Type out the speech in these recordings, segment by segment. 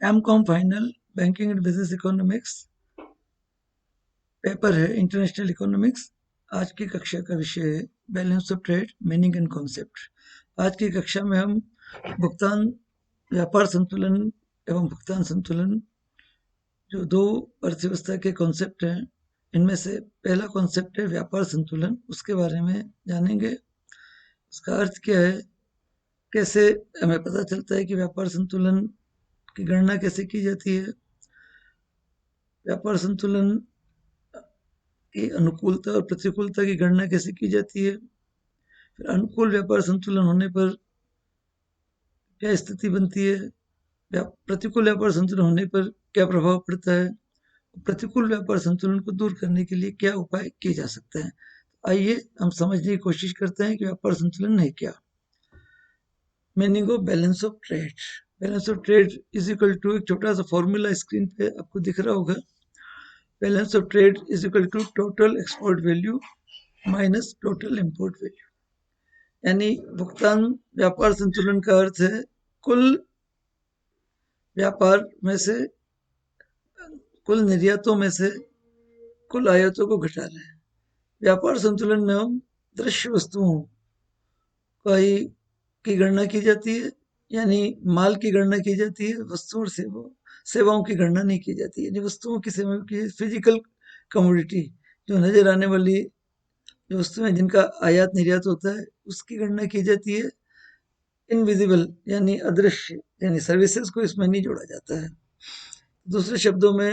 MCom final banking and business economics paper है international economics. आज की कक्षा का विषय है balance of trade meaning and concept. आज की कक्षा में हम भुगतान व्यापार संतुलन एवं भुगतान संतुलन जो दो अर्थव्यवस्था के कॉन्सेप्ट हैं, इनमें से पहला कॉन्सेप्ट है व्यापार संतुलन, उसके बारे में जानेंगे। उसका अर्थ क्या है, कैसे हमें पता चलता है कि व्यापार संतुलन की गणना कैसे की जाती है, व्यापार संतुलन की अनुकूलता और प्रतिकूलता की गणना कैसे की जाती है, फिर अनुकूल व्यापार संतुलन होने पर क्या स्थिति बनती है, प्रतिकूल व्यापार संतुलन होने पर क्या प्रभाव पड़ता है, प्रतिकूल व्यापार संतुलन को दूर करने के लिए क्या उपाय किए जा सकते हैं। आइए हम समझने की कोशिश करते हैं कि व्यापार संतुलन है क्या। Meaning of balance of trade. Balance of trade is equal to, एक छोटा सा फॉर्मूला स्क्रीन पे आपको दिख रहा होगा। Balance of trade is equal to total export value minus total import value. यानी भुगतान व्यापार संतुलन का अर्थ है कुल व्यापार में से, कुल निर्यातों में से कुल आयातों को घटा लें। व्यापार संतुलन में हम दृश्य वस्तुओं की गणना की जाती है, यानी माल की गणना की जाती है, वस्तु और सेवाओं की गणना नहीं की जाती। यानी वस्तुओं की, सेवाओं की, फिजिकल कमोडिटी जो नजर आने वाली जो वस्तुएं जिनका आयात निर्यात होता है, उसकी गणना की जाती है। इनविजिबल यानी अदृश्य यानी सर्विसेज को इसमें नहीं जोड़ा जाता है। दूसरे शब्दों में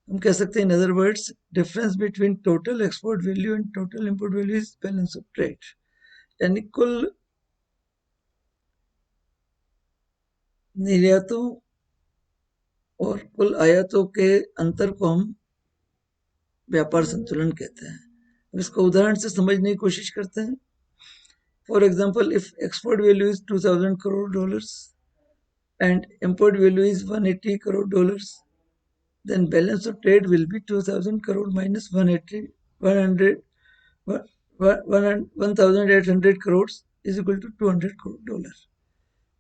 हम कह सकते हैं, in other words, difference between total export value and total import value is balance of trade. यानी कुल निर्यातों और कुल आयातों के अंतर को हम व्यापार संतुलन कहते हैं। अब इसको उदाहरण से समझने की कोशिश करते हैं। For example, if export value is 2000 crore dollars and import value is 180 crore dollars, then balance of trade will be 2000 crore minus 180 100 1800 crores is equal to 200 crore dollar.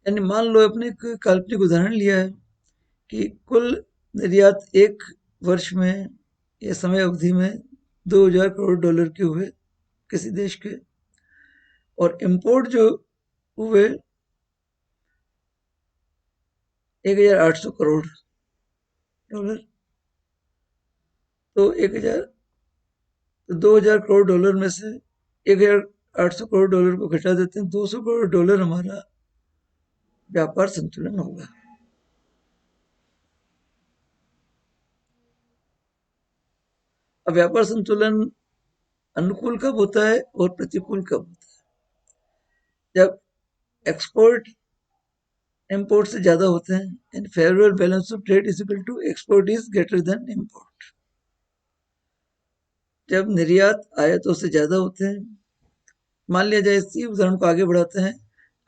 यानी मान लो अपने एक काल्पनिक उदाहरण लिया है कि कुल निर्यात एक वर्ष में या समय अवधि में 2000 करोड़ डॉलर के हुए किसी देश के, और इंपोर्ट जो हुए 1800 करोड़ डॉलर। तो 2000 करोड़ डॉलर में से 1800 करोड़ डॉलर को घटा देते हैं, 200 करोड़ डॉलर हमारा व्यापार संतुलन होगा। अब व्यापार संतुलन अनुकूल कब होता है और प्रतिकूल कब होता है? जब एक्सपोर्ट इंपोर्ट से ज्यादा होते हैं, and favourable balance of trade is equal to export is greater than import. जब निर्यात आयातों से ज्यादा होते हैं, मान लिया जाए, इसी उदाहरण को आगे बढ़ाते हैं,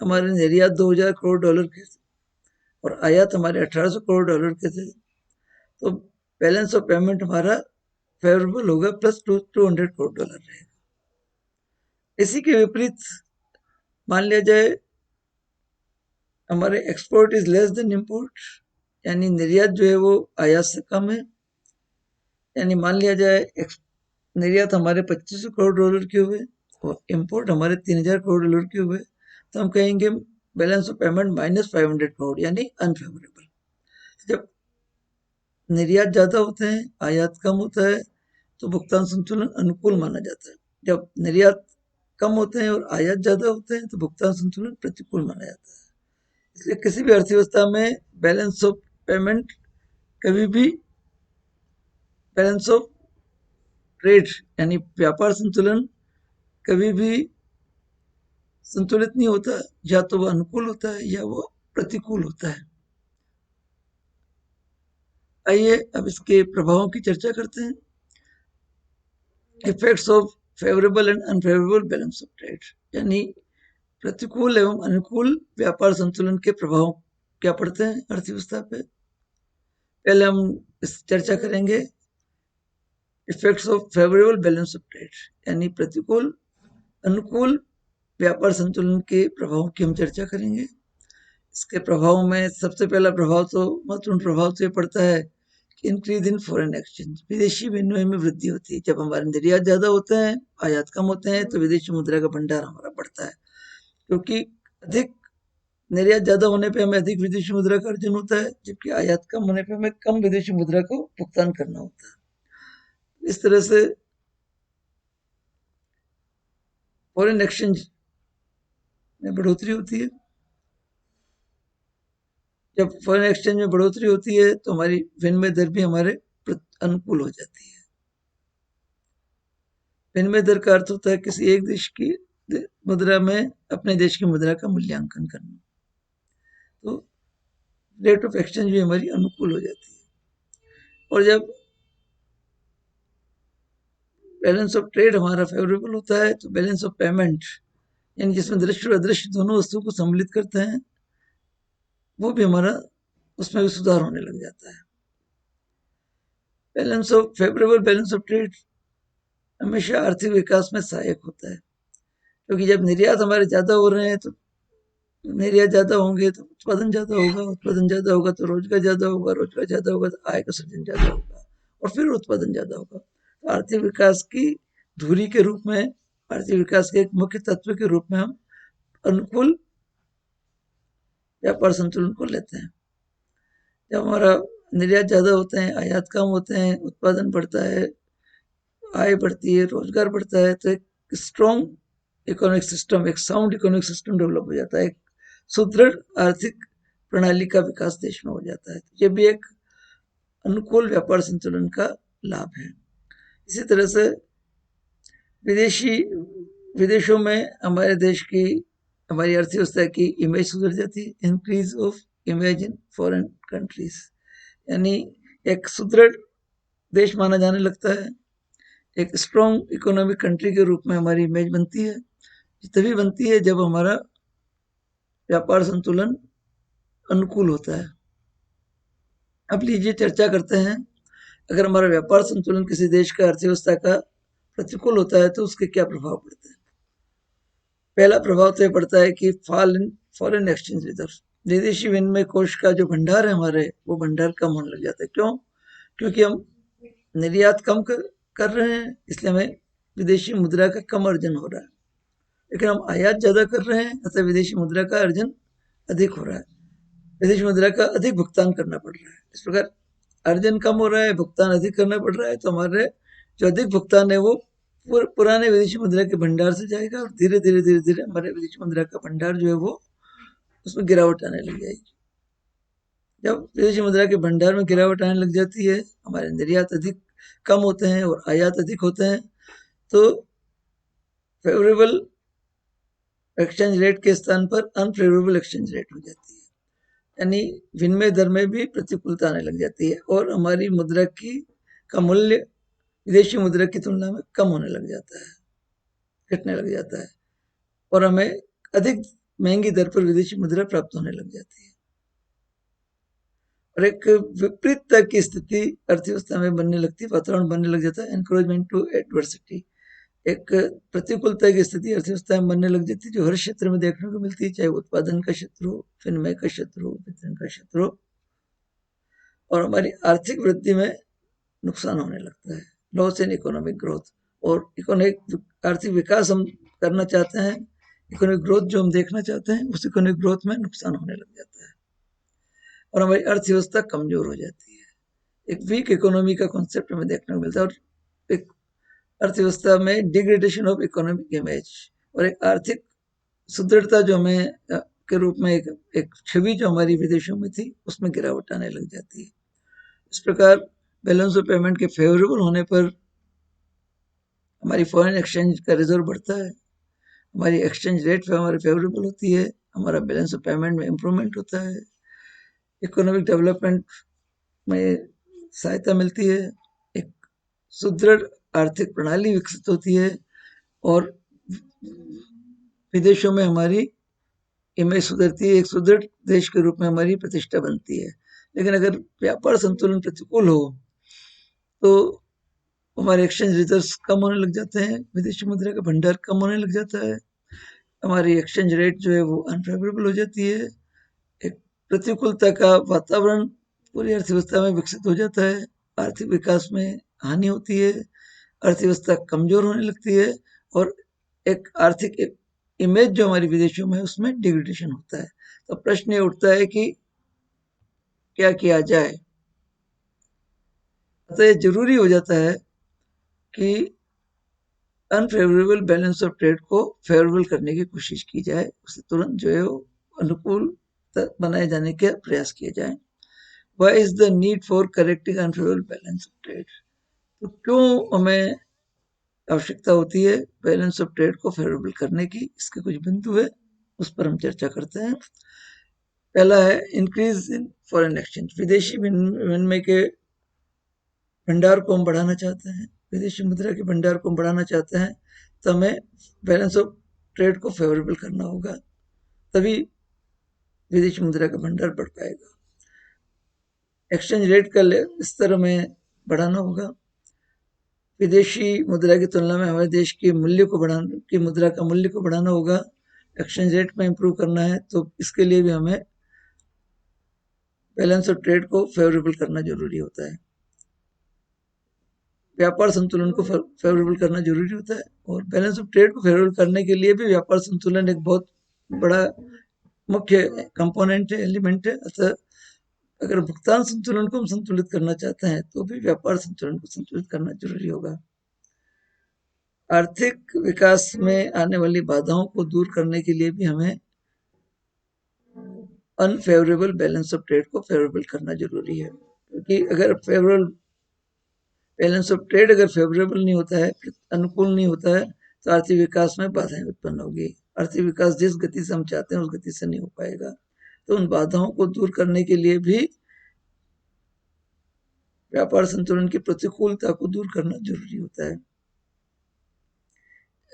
हमारे निर्यात 2000 करोड़ डॉलर के थे और आयात हमारे 1800 करोड़ डॉलर के थे, तो बैलेंस ऑफ पेमेंट हमारा फेवरेबल होगा, प्लस 200 करोड़ डॉलर रहेगा। इसी के विपरीत मान लिया जाए हमारे export is less than import, यानी निर्यात जो है वो आयात से कम है। यानी मान लिया जाए निर्यात हमारे 2500 करोड़ डॉलर के हुए और इंपोर्ट हमारे 3000 करोड़ डॉलर के हुए, तो हम कहेंगे balance of payment minus 500 crore, यानी अनफेवरेबल। जब निर्यात ज्यादा होते हैं, आयात कम होता है, तो भुगतान संतुलन अनुकूल माना जाता है। जब निर्यात कम होते हैं और आयात ज्यादा होते हैं, तो भुगतान संतुलन प्रतिकूल माना जाता है। इसलिए किसी भी अर्थव्यवस्था में बैलेंस ऑफ पेमेंट कभी भी, बैलेंस ऑफ ट्रेड यानी व्यापार संतुलन कभी भी संतुलित नहीं होता, या तो वह अनुकूल होता है या वो प्रतिकूल होता है। आइए अब इसके प्रभावों की चर्चा करते हैं। Effects of favourable and unfavourable balance of trade, यानी प्रतिकूल एवं अनुकूल व्यापार संतुलन के प्रभाव क्या पड़ते हैं अर्थव्यवस्था पे। पहले हम इस चर्चा करेंगे effects of favourable balance of trade, यानी प्रतिकूल अनुकूल व्यापार संतुलन के प्रभाव की हम चर्चा करेंगे। इसके प्रभाव में सबसे पहला प्रभाव तो महत्वपूर्ण प्रभाव तो ये पड़ता है कि इंक्रीज इन फॉरेन एक्सचेंज, विदेशी विनिमय में वृद्धि होती है। जब हमारे निर्यात ज़्यादा होते हैं, आयात कम होते हैं, तो विदेशी मुद्रा का भंडार हमारा बढ़ता है, क्योंकि अधिक निर्यात ज़्यादा होने पे हमें अधिक विदेशी मुद्रा का अर्जन होता है, जबकि आयात कम होने पे हमें कम विदेशी मुद्रा को भुगतान करना होता है। इस तरह से फॉरेन एक्सचेंज में बढ़ोतरी होती है। जब फॉरेन एक्सचेंज में बढ़ोतरी होती है तो हमारी विनिमय दर भी हमारे अनुकूल हो जाती है। विनिमय दर का अर्थ होता है किसी एक देश की मुद्रा में अपने देश की मुद्रा का मूल्यांकन करना। तो रेट ऑफ एक्सचेंज भी हमारी अनुकूल हो जाती है। और जब बैलेंस ऑफ ट्रेड हमारा फेवरेबल होता है, तो बैलेंस ऑफ पेमेंट, यानी जिसमें दृश्य और अदृश्य दोनों वस्तुओं को सम्मिलित करते हैं, वो भी हमारा उसमें भी सुधार होने लग जाता है। फेवरेबल बैलेंस ऑफ ट्रेड हमेशा आर्थिक विकास में सहायक होता है, क्योंकि जब निर्यात हमारे ज्यादा हो रहे हैं तो निर्यात ज्यादा होंगे तो उत्पादन ज्यादा होगा, उत्पादन ज्यादा होगा तो रोजगार ज्यादा होगा, रोजगार ज्यादा होगा तो आय का सृजन ज्यादा होगा, और फिर उत्पादन ज्यादा होगा। तो आर्थिक विकास की धुरी के रूप में, आर्थिक विकास के एक मुख्य तत्व के रूप में हम अनुकूल व्यापार संतुलन को लेते हैं। जब हमारा निर्यात ज्यादा होते हैं, आयात कम होते हैं, उत्पादन बढ़ता है, आय बढ़ती है, रोजगार बढ़ता है, तो एक स्ट्रॉन्ग इकोनॉमिक सिस्टम, एक साउंड इकोनॉमिक सिस्टम डेवलप हो जाता है, एक सुदृढ़ आर्थिक प्रणाली का विकास देश में हो जाता है। ये भी एक अनुकूल व्यापार संतुलन का लाभ है। इसी तरह से विदेशों में हमारे देश की, हमारी अर्थव्यवस्था की इमेज सुधर जाती है, increase of image in foreign countries, यानी एक सुदृढ़ देश माना जाने लगता है, एक स्ट्रॉन्ग इकोनॉमिक कंट्री के रूप में हमारी इमेज बनती है। तभी बनती है जब हमारा व्यापार संतुलन अनुकूल होता है। अब लीजिए चर्चा करते हैं, अगर हमारा व्यापार संतुलन किसी देश का अर्थव्यवस्था का प्रतिकूल होता है तो उसके क्या प्रभाव पड़ते हैं। पहला प्रभाव तो यह पड़ता है कि fall in foreign exchange reserve, विदेशी विनिमय कोष का जो भंडार है हमारे, वो भंडार कम होने लग जाता है। क्यों? क्योंकि हम निर्यात कम कर रहे हैं, इसलिए हमें विदेशी मुद्रा का कम अर्जन हो रहा है, लेकिन हम आयात ज्यादा कर रहे हैं, अतः विदेशी मुद्रा का अर्जन अधिक हो रहा है, विदेशी मुद्रा का अधिक भुगतान करना पड़ रहा है। इस प्रकार अर्जन कम हो रहा है, भुगतान अधिक करना पड़ रहा है, तो हमारे जो अधिक भुगतान है वो पुराने विदेशी मुद्रा के भंडार से जाएगा, और धीरे धीरे धीरे धीरे हमारे विदेशी मुद्रा का भंडार जो है वो, उसमें गिरावट आने लग जाएगी। जब विदेशी मुद्रा के भंडार में गिरावट आने लग जाती है, हमारे निर्यात अधिक कम होते हैं और आयात अधिक होते हैं, तो फेवरेबल एक्सचेंज रेट के स्थान पर अनफेवरेबल एक्सचेंज रेट हो जाती है, यानी विनिमय दर में भी प्रतिकूलता आने लग जाती है, और हमारी मुद्रा का मूल्य विदेशी मुद्रा की तुलना में कम होने लग जाता है, घटने लग जाता है, और हमें अधिक महंगी दर पर विदेशी मुद्रा प्राप्त होने लग जाती है। और एक विपरीतता की स्थिति अर्थव्यवस्था में बनने लगती है, वातावरण बनने लग जाता है, एनकरेजमेंट टू एडवर्सिटी, एक प्रतिकूलता की स्थिति अर्थव्यवस्था में बनने लग जाती है, जो हर क्षेत्र में देखने को मिलती है, चाहे उत्पादन का क्षेत्र हो, विनिमय का क्षेत्र हो, वितरण का क्षेत्र हो, और हमारी आर्थिक वृद्धि में नुकसान होने लगता है, लॉस इन इकोनॉमिक ग्रोथ। और इकोनॉमिक आर्थिक विकास हम करना चाहते हैं, इकोनॉमिक ग्रोथ जो हम देखना चाहते हैं, उस इकोनॉमिक ग्रोथ में नुकसान होने लग जाता है, और हमारी अर्थव्यवस्था कमजोर हो जाती है। एक वीक इकोनॉमी का कॉन्सेप्ट हमें देखने को मिलता है, और एक अर्थव्यवस्था में डिग्रेडेशन ऑफ इकोनॉमिक इमेज, और एक आर्थिक सुदृढ़ता जो हमें के रूप में एक छवि जो हमारी विदेशों में थी, उसमें गिरावट आने लग जाती है। इस प्रकार बैलेंस ऑफ पेमेंट के फेवरेबल होने पर हमारी फॉरेन एक्सचेंज का रिजर्व बढ़ता है, हमारी एक्सचेंज रेट पे हमारी फेवरेबल होती है, हमारा बैलेंस ऑफ पेमेंट में इम्प्रूवमेंट होता है, इकोनॉमिक डेवलपमेंट में सहायता मिलती है, एक सुदृढ़ आर्थिक प्रणाली विकसित होती है, और विदेशों में हमारी इमेज सुधरती है, एक सुदृढ़ देश के रूप में हमारी प्रतिष्ठा बनती है। लेकिन अगर व्यापार संतुलन प्रतिकूल हो तो हमारे एक्सचेंज रिजर्व कम होने लग जाते हैं, विदेशी मुद्रा का भंडार कम होने लग जाता है, हमारी एक्सचेंज रेट जो है वो अनफेवरेबल हो जाती है, प्रतिकूलता का वातावरण पूरी अर्थव्यवस्था में विकसित हो जाता है, आर्थिक विकास में हानि होती है, अर्थव्यवस्था कमजोर होने लगती है और एक आर्थिक इमेज जो हमारी विदेशों में है उसमें डिग्रेडेशन होता है। तो प्रश्न ये उठता है कि क्या किया जाए। अतः ये जरूरी हो जाता है कि अनफेवरेबल बैलेंस ऑफ ट्रेड को फेवरेबल करने की कोशिश की जाए, उसे तुरंत जो है वो अनुकूल बनाए जाने के प्रयास किए जाए। Why is the need for correcting unfavourable balance of trade? तो क्यों हमें आवश्यकता होती है बैलेंस ऑफ ट्रेड को फेवरेबल करने की? इसके कुछ बिंदु है, उस पर हम चर्चा करते हैं। पहला है इंक्रीज इन फॉरेन एक्सचेंज। विदेशी विनिमय के भंडार को हम बढ़ाना चाहते हैं, विदेशी मुद्रा के भंडार को हम बढ़ाना चाहते हैं, तो हमें बैलेंस ऑफ ट्रेड को फेवरेबल करना होगा, तभी विदेशी मुद्रा का भंडार बढ़ पाएगा। एक्सचेंज रेट का स्तर हमें बढ़ाना होगा, विदेशी मुद्रा की तुलना में हमारे देश के मूल्य को बढ़ाना, की मुद्रा का मूल्य को बढ़ाना होगा। एक्सचेंज रेट में इंप्रूव करना है तो इसके लिए भी हमें बैलेंस ऑफ ट्रेड को फेवरेबल करना जरूरी होता है। व्यापार संतुलन को फेवरेबल करना जरूरी होता है और बैलेंस ऑफ ट्रेड को फेवरेबल करने के लिए भी व्यापार संतुलन एक बहुत बड़ा मुख्य कंपोनेंट है, एलिमेंट है। अतः अगर भुगतान संतुलन को हम संतुलित करना चाहते हैं तो भी व्यापार संतुलन को संतुलित करना जरूरी होगा। आर्थिक विकास में आने वाली बाधाओं को दूर करने के लिए भी हमें अनफेवरेबल बैलेंस ऑफ ट्रेड को फेवरेबल करना जरूरी है, क्योंकि अगर फेवरेबल बैलेंस ऑफ ट्रेड अगर फेवरेबल नहीं होता है, अनुकूल नहीं होता है, तो आर्थिक विकास में बाधाएं उत्पन्न होगी। आर्थिक विकास जिस गति से हम चाहते हैं उस गति से नहीं हो पाएगा। तो उन बाधाओं को दूर करने के लिए भी व्यापार संतुलन की प्रतिकूलता को दूर करना जरूरी होता है।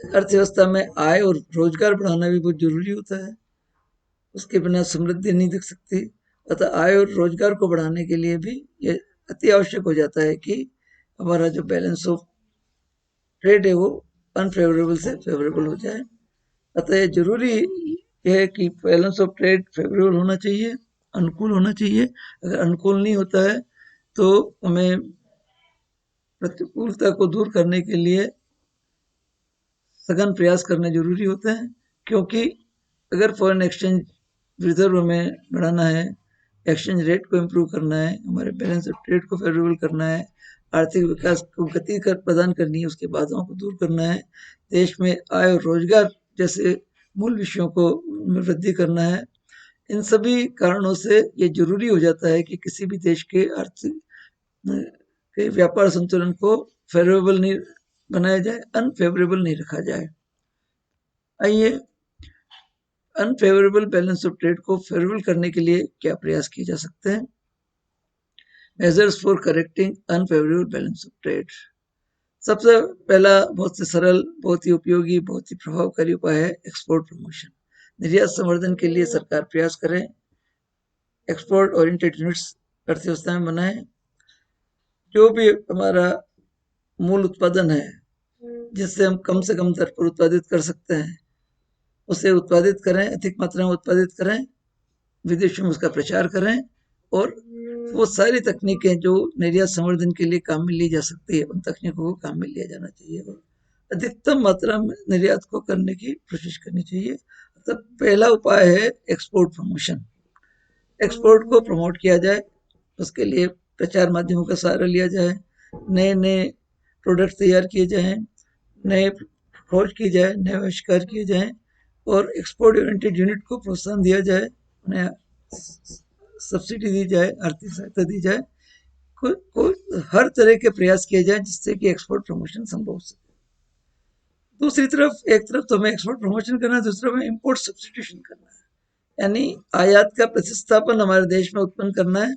अर्थव्यवस्था में आय और रोजगार बढ़ाना भी बहुत जरूरी होता है, उसके बिना समृद्धि नहीं दिख सकती। अतः आय और रोजगार को बढ़ाने के लिए भी ये अति आवश्यक हो जाता है कि हमारा जो बैलेंस ऑफ ट्रेड है वो अनफेवरेबल से फेवरेबल हो जाए। अतः ये जरूरी है कि बैलेंस ऑफ ट्रेड फेवरेबल होना चाहिए, अनुकूल होना चाहिए। अगर अनुकूल नहीं होता है तो हमें प्रतिकूलता को दूर करने के लिए सघन प्रयास करने जरूरी होते हैं, क्योंकि अगर फॉरेन एक्सचेंज रिजर्व हमें बढ़ाना है, एक्सचेंज रेट को इम्प्रूव करना है, हमारे बैलेंस ऑफ ट्रेड को फेवरेबल करना है, आर्थिक विकास को गति कर प्रदान करनी है, उसके बाधाओं को दूर करना है, देश में आय और रोजगार जैसे मूल विषयों को वृद्धि करना है, इन सभी कारणों से ये जरूरी हो जाता है कि किसी भी देश के आर्थिक के व्यापार संतुलन को फेवरेबल नहीं बनाया जाए, अनफेवरेबल नहीं रखा जाए। आइए अनफेवरेबल बैलेंस ऑफ ट्रेड को फेवरेबल करने के लिए क्या प्रयास किए जा सकते हैं। Measures for correcting unfavourable balance of trade. सबसे पहला बहुत ही सरल, बहुत ही उपयोगी, बहुत ही प्रभावकारी उपाय है एक्सपोर्ट प्रमोशन। निर्यात संवर्धन के लिए सरकार प्रयास करें, एक्सपोर्ट ओरिएंटेड यूनिट्स अर्थव्यवस्था में बनाएं, जो भी हमारा मूल उत्पादन है जिससे हम कम से कम दर पर उत्पादित कर सकते हैं उसे उत्पादित करें, अधिक मात्रा में उत्पादित करें, विदेशों में उसका प्रचार करें और वो सारी तकनीकें जो निर्यात संवर्धन के लिए काम में ली जा सकती है उन तकनीकों को काम में लिया जाना चाहिए और अधिकतम मात्रा में निर्यात को करने की कोशिश करनी चाहिए। तो पहला उपाय है एक्सपोर्ट प्रमोशन। एक्सपोर्ट को प्रमोट किया जाए, उसके लिए प्रचार माध्यमों का सहारा लिया जाए, नए नए प्रोडक्ट तैयार किए जाएं, नए खोज की जाए, नए आविष्कार किए जाएं और एक्सपोर्ट ओरिएंटेड यूनिट को प्रोत्साहन दिया जाए, उन्हें सब्सिडी दी जाए, आर्थिक सहायता दी जाए, हर तरह के प्रयास किए जाए जिससे कि एक्सपोर्ट प्रमोशन संभव हो सके। दूसरी तरफ, एक तरफ तो हमें एक्सपोर्ट प्रमोशन करना है, दूसरी तरफ हमें इम्पोर्ट सब्सटीट्यूशन करना है, यानी आयात का प्रतिस्थापन हमारे देश में उत्पन्न करना है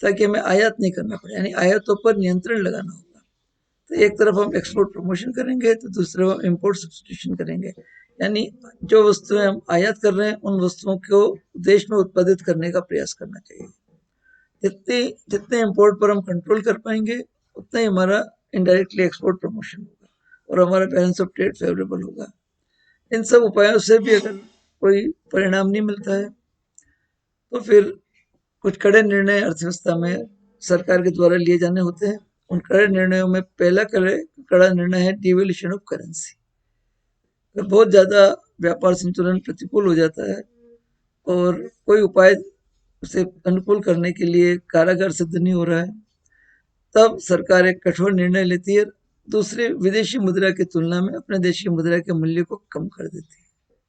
ताकि हमें आयात नहीं करना पड़े, यानी आयातों पर नियंत्रण लगाना होगा। तो एक तरफ हम एक्सपोर्ट प्रमोशन करेंगे तो दूसरे हम इम्पोर्ट सब्सटीट्यूशन करेंगे, यानी जो वस्तुएं हम आयात कर रहे हैं उन वस्तुओं को देश में उत्पादित करने का प्रयास करना चाहिए। जितने जितने इम्पोर्ट पर हम कंट्रोल कर पाएंगे उतना ही हमारा इनडायरेक्टली एक्सपोर्ट प्रमोशन होगा और हमारा बैलेंस ऑफ ट्रेड फेवरेबल होगा। इन सब उपायों से भी अगर कोई परिणाम नहीं मिलता है तो फिर कुछ कड़े निर्णय अर्थव्यवस्था में सरकार के द्वारा लिए जाने होते हैं। उन कड़े निर्णयों में पहला कड़ा निर्णय है डिवैल्यूएशन ऑफ करेंसी। अगर बहुत ज्यादा व्यापार संतुलन प्रतिकूल हो जाता है और कोई उपाय उसे अनुकूल करने के लिए कारगर सिद्ध नहीं हो रहा है, तब सरकार एक कठोर निर्णय लेती है, दूसरे विदेशी मुद्रा की तुलना में अपने देश की मुद्रा के मूल्य को कम कर देती है,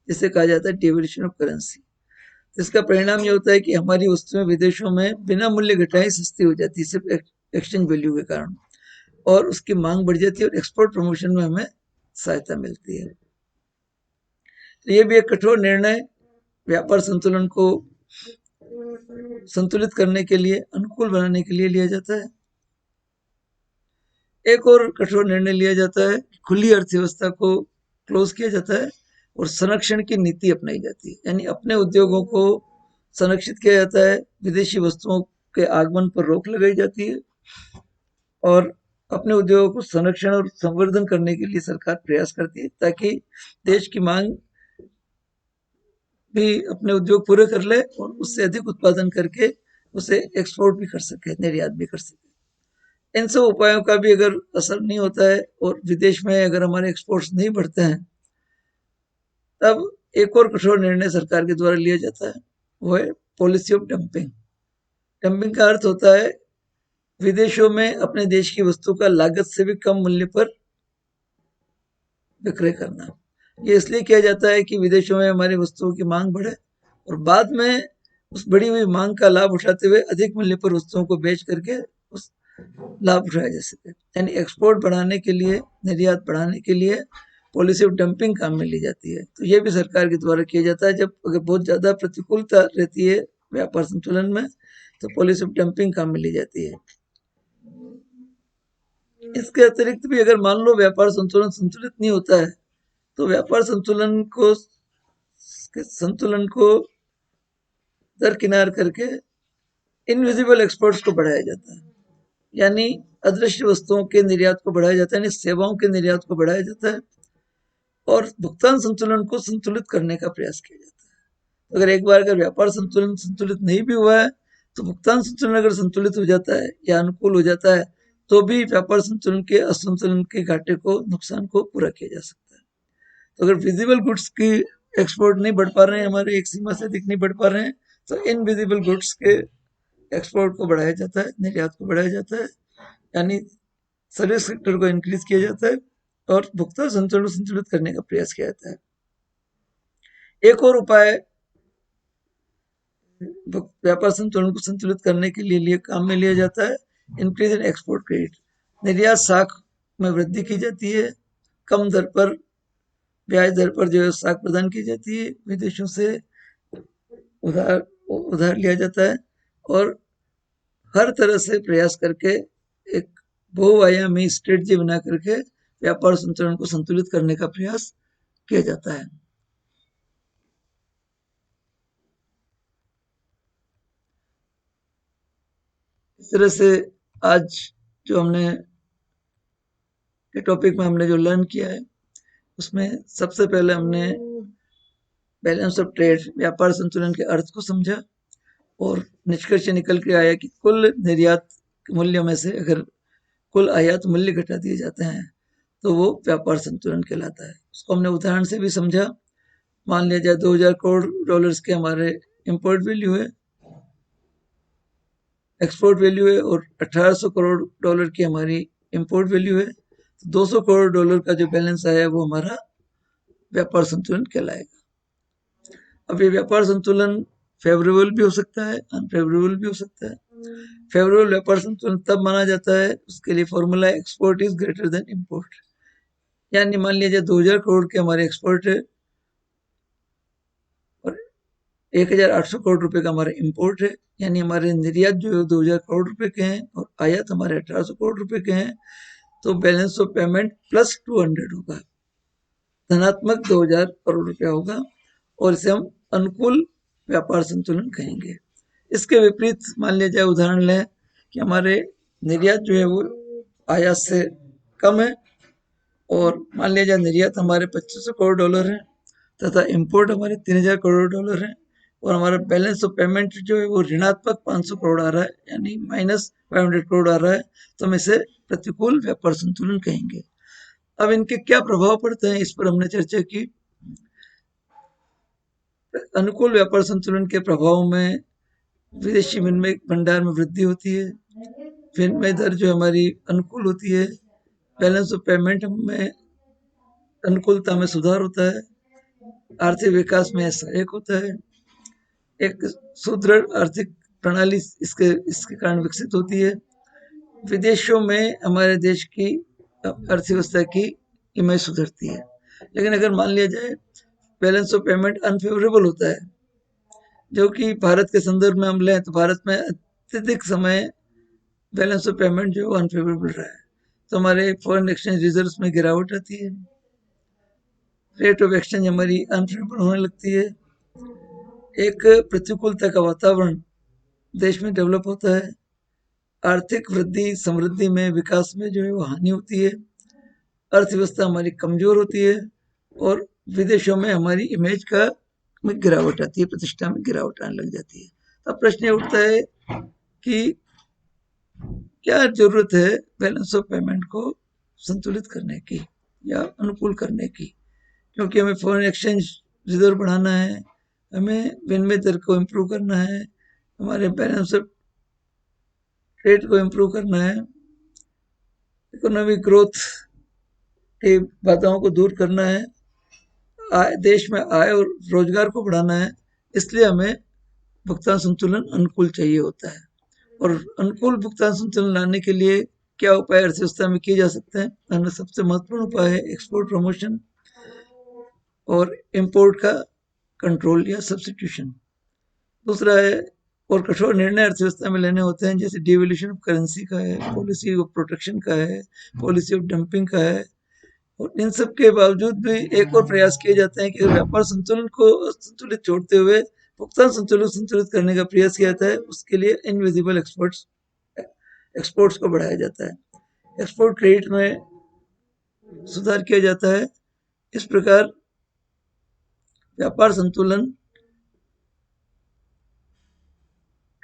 जिसे कहा जाता है डिवैल्यूएशन ऑफ करेंसी। इसका परिणाम ये होता है कि हमारी वस्तुएं विदेशों में बिना मूल्य घटाए सस्ती हो जाती है, सिर्फ एक्सचेंज वैल्यू के कारण, और उसकी मांग बढ़ जाती है और एक्सपोर्ट प्रमोशन में हमें सहायता मिलती है। तो ये भी एक कठोर निर्णय व्यापार संतुलन को संतुलित करने के लिए, अनुकूल बनाने के लिए लिया जाता है। एक और कठोर निर्णय लिया जाता है, खुली अर्थव्यवस्था को क्लोज किया जाता है और संरक्षण की नीति अपनाई जाती है, यानी अपने उद्योगों को संरक्षित किया जाता है, विदेशी वस्तुओं के आगमन पर रोक लगाई जाती है और अपने उद्योगों को संरक्षण और संवर्धन करने के लिए सरकार प्रयास करती है, ताकि देश की मांग भी अपने उद्योग पूरे कर ले और उससे अधिक उत्पादन करके उसे एक्सपोर्ट भी कर सके, निर्यात भी कर सके। इन सब उपायों का भी अगर असर नहीं होता है और विदेश में अगर हमारे एक्सपोर्ट्स नहीं बढ़ते हैं, तब एक और कठोर निर्णय सरकार के द्वारा लिया जाता है, वो है पॉलिसी ऑफ डंपिंग। डंपिंग का अर्थ होता है विदेशों में अपने देश की वस्तु का लागत से भी कम मूल्य पर विक्रय करना। ये इसलिए किया जाता है कि विदेशों में हमारी वस्तुओं की मांग बढ़े और बाद में उस बढ़ी हुई मांग का लाभ उठाते हुए अधिक मूल्य पर वस्तुओं को बेच करके उस लाभ उठाया जा सके। यानी एक्सपोर्ट बढ़ाने के लिए, निर्यात बढ़ाने के लिए पॉलिसी ऑफ डंपिंग काम में ली जाती है। तो ये भी सरकार के द्वारा किया जाता है। जब अगर बहुत ज़्यादा प्रतिकूलता रहती है व्यापार संतुलन में, तो पॉलिसी ऑफ डंपिंग काम में ली जाती है। इसके अतिरिक्त भी अगर मान लो व्यापार संतुलन संतुलित नहीं होता है, तो व्यापार संतुलन को दरकिनार करके इनविजिबल एक्सपोर्ट्स को बढ़ाया जाता है, यानी अदृश्य वस्तुओं के निर्यात को बढ़ाया जाता है, यानी सेवाओं के निर्यात को बढ़ाया जाता है और भुगतान संतुलन को संतुलित करने का प्रयास किया जाता है। अगर एक बार अगर व्यापार संतुलन संतुलित नहीं भी हुआ है, तो भुगतान संतुलन अगर संतुलित हो जाता है या अनुकूल हो जाता है, तो भी व्यापार संतुलन के असंतुलन के घाटे को, नुकसान को पूरा किया जा सकता है। तो अगर विजिबल गुड्स की एक्सपोर्ट नहीं बढ़ पा रहे हैं, हमारे एक सीमा से अधिक नहीं बढ़ पा रहे हैं, तो इनविजिबल गुड्स के एक्सपोर्ट को बढ़ाया जाता है, निर्यात को बढ़ाया जाता है, यानी सर्विस सेक्टर को इंक्रीज किया जाता है और भुगतान संतुलन को संतुलित करने का प्रयास किया जाता है। एक और उपाय व्यापार संतुलन को संतुलित करने के लिए काम में लिया जाता है, इंक्रीज इन एक्सपोर्ट क्रेडिट। निर्यात साख में वृद्धि की जाती है, कम दर पर, ब्याज दर पर जो है साख प्रदान की जाती है, विदेशों से उधार लिया जाता है और हर तरह से प्रयास करके एक बहुआयामी स्ट्रेटजी बना करके व्यापार संतुलन को संतुलित करने का प्रयास किया जाता है। इस तरह से आज जो हमने के टॉपिक में हमने जो लर्न किया है, उसमें सबसे पहले हमने बैलेंस ऑफ ट्रेड, व्यापार संतुलन के अर्थ को समझा और निष्कर्ष निकल के आया कि कुल निर्यात मूल्य में से अगर कुल आयात मूल्य घटा दिए जाते हैं, तो वो व्यापार संतुलन कहलाता है। उसको हमने उदाहरण से भी समझा। मान लिया जाए 2000 करोड़ डॉलर्स के हमारे इंपोर्ट वैल्यू है, एक्सपोर्ट वैल्यू है, और 1800 करोड़ डॉलर की हमारी इंपोर्ट वैल्यू है, तो 200 करोड़ डॉलर का जो बैलेंस आया है वो हमारा व्यापार संतुलन कहलाएगा। अब ये व्यापार संतुलन फेवरेबल भी हो सकता है, अनफेवरेबल भी हो सकता है। फेवरेबल व्यापार संतुलन तब माना जाता है, उसके लिए formula export is greater than import. यानी मान लीजिए 2000 करोड़ के हमारे एक्सपोर्ट है और 1800 करोड़ रुपए का हमारा इंपोर्ट है, यानी हमारे निर्यात जो है 2000 करोड़ रुपए के हैं और आयात हमारे 1800 करोड़ रुपए के हैं, तो बैलेंस ऑफ पेमेंट प्लस 200 होगा, धनात्मक 2000 करोड़ रुपया होगा और इसे हम अनुकूल व्यापार संतुलन कहेंगे। इसके विपरीत मान लिया जाए, उदाहरण लें कि हमारे निर्यात जो है वो आयात से कम है और मान लिया जाए निर्यात हमारे 2500 करोड़ डॉलर है तथा इंपोर्ट हमारे 3000 करोड़ डॉलर है और हमारा बैलेंस ऑफ पेमेंट जो है वो ऋणात्मक 500 करोड़ आ रहा है, यानी -500 करोड़ आ रहा है, तो हम इसे प्रतिकूल व्यापार संतुलन कहेंगे। अब इनके क्या प्रभाव पड़ते हैं, इस पर हमने चर्चा की। अनुकूल व्यापार संतुलन के प्रभाव में विदेशी विनिमय भंडार में वृद्धि होती है, विनिमय दर जो हमारी अनुकूल होती है, बैलेंस ऑफ पेमेंट में अनुकूलता में सुधार होता है, आर्थिक विकास में सहायक होता है, एक सुदृढ़ आर्थिक प्रणाली इसके इसके कारण विकसित होती है, विदेशों में हमारे देश की अर्थव्यवस्था की इमेज सुधरती है। लेकिन अगर मान लिया जाए बैलेंस ऑफ पेमेंट अनफेवरेबल होता है, जो कि भारत के संदर्भ में हम लें तो भारत में अत्यधिक समय बैलेंस ऑफ पेमेंट जो अनफेवरेबल रहा है, तो हमारे फॉरेन एक्सचेंज रिजर्व्स में गिरावट आती है, रेट ऑफ एक्सचेंज हमारी अनफेवरेबल होने लगती है, एक प्रतिकूलता का वातावरण देश में डेवलप होता है, आर्थिक वृद्धि समृद्धि में विकास में जो है वो हानि होती है, अर्थव्यवस्था हमारी कमजोर होती है और विदेशों में हमारी इमेज का में गिरावट आती है, प्रतिष्ठा में गिरावट आने लग जाती है। अब प्रश्न उठता है कि क्या जरूरत है बैलेंस ऑफ पेमेंट को संतुलित करने की या अनुकूल करने की, क्योंकि हमें फॉरेन एक्सचेंज रिजर्व बढ़ाना है, हमें विनिमय दर को इम्प्रूव करना है, हमारे बैलेंस ऑफ ट्रेड को इम्प्रूव करना है, इकोनॉमिक ग्रोथ की बाधाओं को दूर करना है, देश में आय और रोजगार को बढ़ाना है, इसलिए हमें भुगतान संतुलन अनुकूल चाहिए होता है। और अनुकूल भुगतान संतुलन लाने के लिए क्या उपाय अर्थव्यवस्था में किए जा सकते हैं? हमें सबसे महत्वपूर्ण उपाय है एक्सपोर्ट प्रमोशन और इंपोर्ट का कंट्रोल या सब्स्टिट्यूशन। दूसरा है और कठोर निर्णय अर्थव्यवस्था में लेने होते हैं, जैसे डिवैल्यूएशन ऑफ करेंसी का है, पॉलिसी ऑफ प्रोटेक्शन का है, पॉलिसी ऑफ डंपिंग का है। और इन सब के बावजूद भी एक और प्रयास किए जाते हैं कि व्यापार संतुलन को संतुलित छोड़ते हुए भुगतान संतुलन संतुलित करने का प्रयास किया जाता है। उसके लिए इनविजिबल एक्सपोर्ट्स को बढ़ाया जाता है, एक्सपोर्ट क्रेडिट में सुधार किया जाता है। इस प्रकार व्यापार संतुलन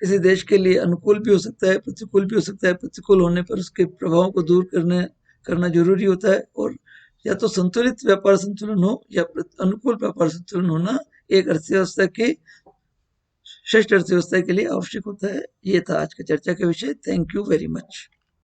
किसी देश के लिए अनुकूल भी हो सकता है, प्रतिकूल भी हो सकता है। प्रतिकूल होने पर उसके प्रभावों को दूर करना जरूरी होता है, और या तो संतुलित व्यापार संतुलन हो या अनुकूल व्यापार संतुलन होना एक अर्थव्यवस्था की श्रेष्ठ अर्थव्यवस्था के लिए आवश्यक होता है। ये था आज का चर्चा का विषय। Thank you very much.